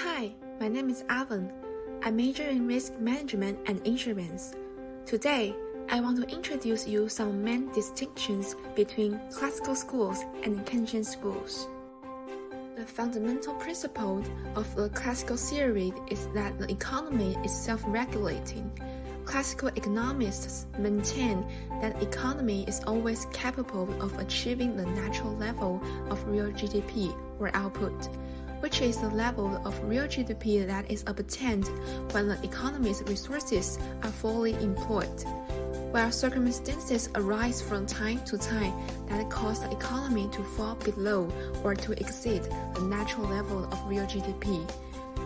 Hi, my name is Avan. I major in risk management and insurance. Today, I want to introduce you some main distinctions between classical schools and Keynesian schools. The fundamental principle of the classical theory is that the economy is self-regulating. Classical economists maintain that the economy is always capable of achieving the natural level of real GDP or output, which is the level of real GDP that is obtained when the economy's resources are fully employed. While circumstances arise from time to time that cause the economy to fall below or to exceed the natural level of real GDP,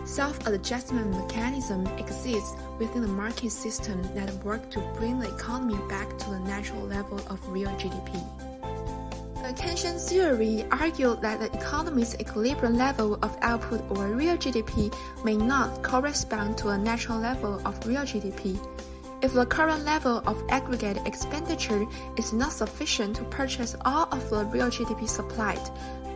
self-adjustment mechanism exists within the market system that work to bring the economy back to the natural level of real GDP. The Keynesian theory argued that the economy's equilibrium level of output or real GDP may not correspond to a natural level of real GDP. If the current level of aggregate expenditure is not sufficient to purchase all of the real GDP supplied,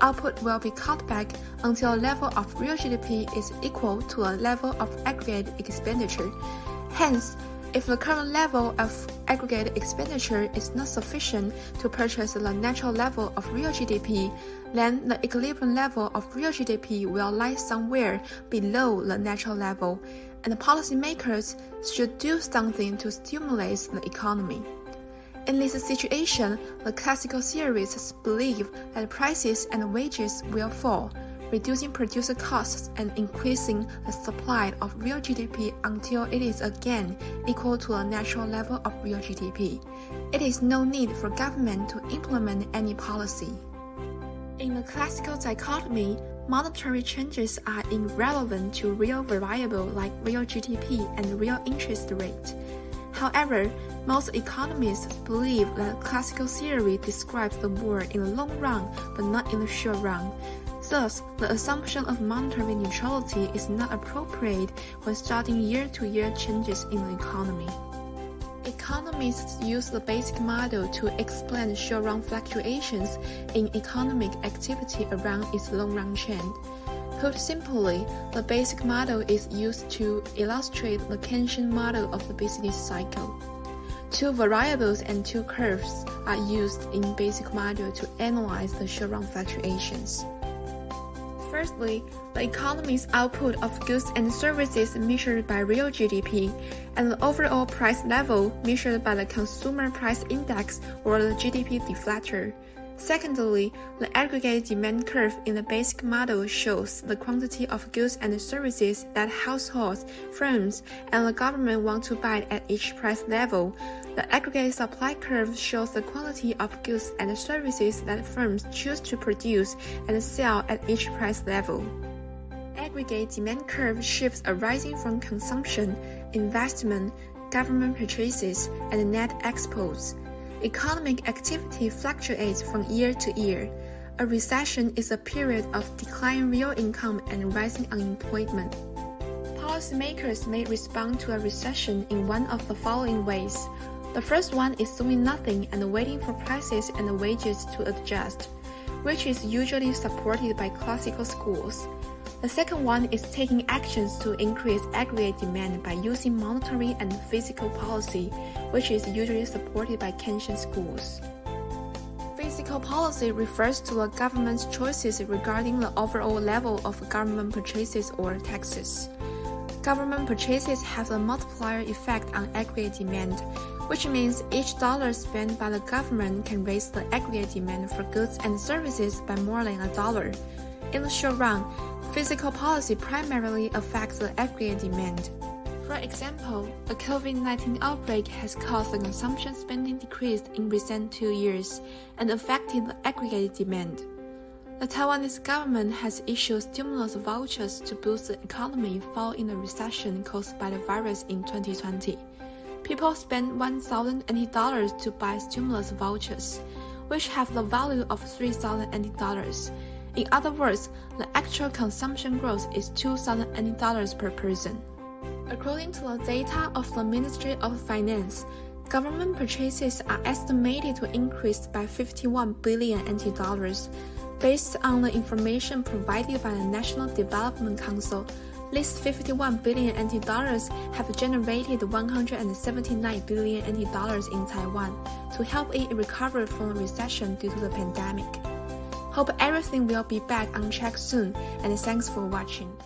output will be cut back until a level of real GDP is equal to a level of aggregate expenditure. Hence, if the current level of aggregate expenditure is not sufficient to purchase the natural level of real GDP, then the equilibrium level of real GDP will lie somewhere below the natural level, and the policymakers should do something to stimulate the economy. In this situation, the classical theorists believe that prices and wages will fall, reducing producer costs and increasing the supply of real GDP until it is again equal to a natural level of real GDP. It is no need for government to implement any policy. In the classical dichotomy, monetary changes are irrelevant to real variable like real GDP and real interest rate. However, most economists believe that classical theory describes the world in the long run but not in the short run. Thus, the assumption of monetary neutrality is not appropriate when studying year-to-year changes in the economy. Economists use the basic model to explain short-run fluctuations in economic activity around its long-run trend. Put simply, the basic model is used to illustrate the Keynesian model of the business cycle. Two variables and two curves are used in basic model to analyze the short-run fluctuations. Firstly, the economy's output of goods and services measured by real GDP, and the overall price level measured by the Consumer Price Index or the GDP deflator. Secondly, the aggregate demand curve in the basic model shows the quantity of goods and services that households, firms, and the government want to buy at each price level. The aggregate supply curve shows the quantity of goods and services that firms choose to produce and sell at each price level. Aggregate demand curve shifts arising from consumption, investment, government purchases, and net exports. Economic activity fluctuates from year to year. A recession is a period of declining real income and rising unemployment. Policymakers may respond to a recession in one of the following ways. The first one is doing nothing and waiting for prices and wages to adjust, which is usually supported by classical schools. The second one is taking actions to increase aggregate demand by using monetary and fiscal policy, which is usually supported by Keynesian schools. Fiscal policy refers to the government's choices regarding the overall level of government purchases or taxes. Government purchases have a multiplier effect on aggregate demand, which means each dollar spent by the government can raise the aggregate demand for goods and services by more than $1. In the short run, fiscal policy primarily affects the aggregate demand. For example, the COVID-19 outbreak has caused the consumption spending decrease in recent 2 years and affected the aggregate demand. The Taiwanese government has issued stimulus vouchers to boost the economy following the recession caused by the virus in 2020. People spent $1,000 to buy stimulus vouchers, which have the value of $3,000. In other words, the actual consumption growth is $2,000 per person. According to the data of the Ministry of Finance, government purchases are estimated to increase by $51 billion. Based on the information provided by the National Development Council, these 51 billion NT dollars have generated 179 billion NT dollars in Taiwan to help it recover from the recession due to the pandemic. Hope everything will be back on track soon, and thanks for watching.